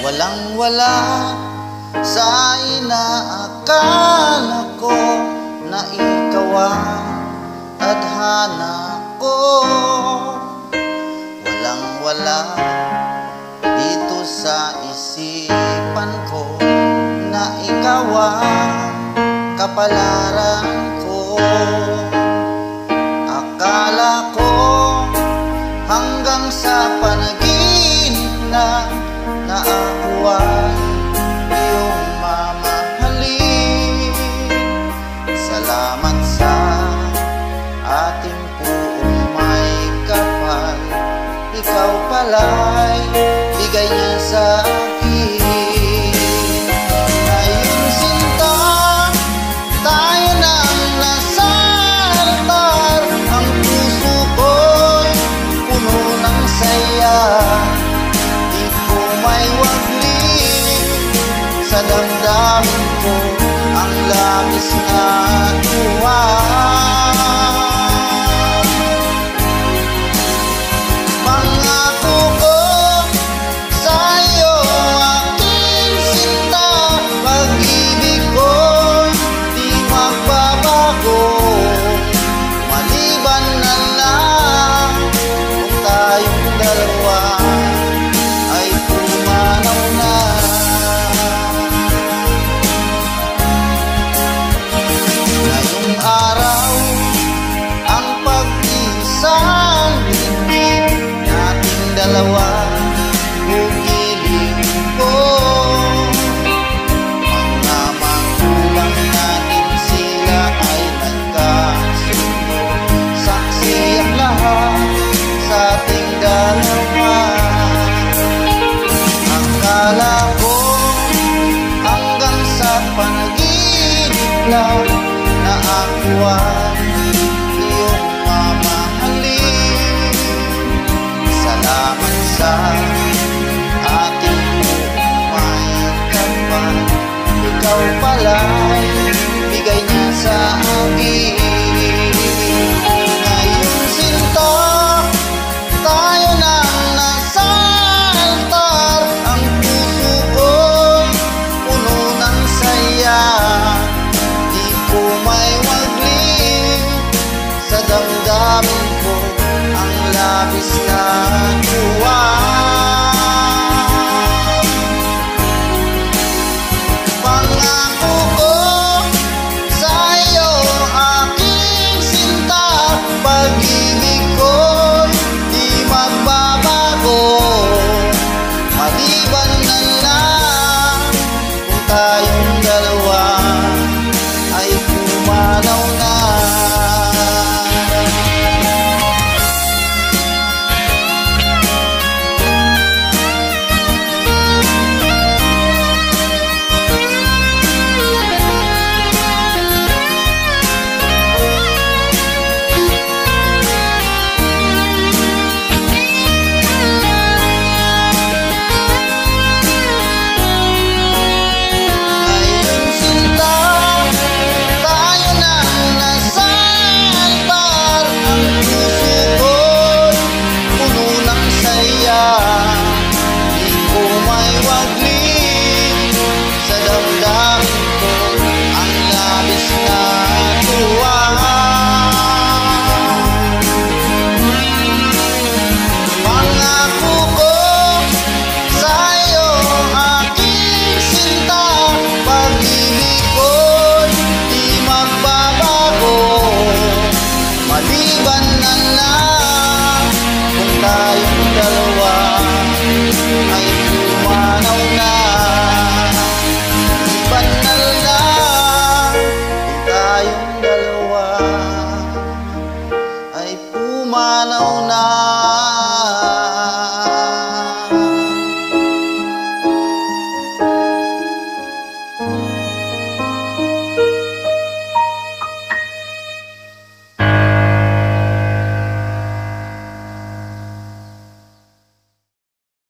Walang-wala sa inaakala ko na ikaw ang tadhana ko. Walang-wala dito sa isipan ko na ikaw ang kapalaran ko. Akala ko hanggang sa panaginip na ako ay iyong mamahalin. Salamat sa ating puong may kapal, ikaw pala'y bigay niya sa akin. Ngayon sinta, tayo nang nasa altar, ang puso ko'y puno ng saya. May waglit sa damdamin ko ang labis na tuwa. Pangako ko sa iyo aking sinta, pag-ibig ko'y di magbabago. Maliban na lang kung tayong dalawa araw, ang pag-isang bibig nating dalawa, bukiling ko. Mga magulang natin sila ay nagkasundo, saksi ang lahat sa ating dalawa. Akala ko hanggang sa panaginip lang na ako ay iyong mamahalin. Salamat sa ating may kapal, ikaw pala'y bigay niya sa akin.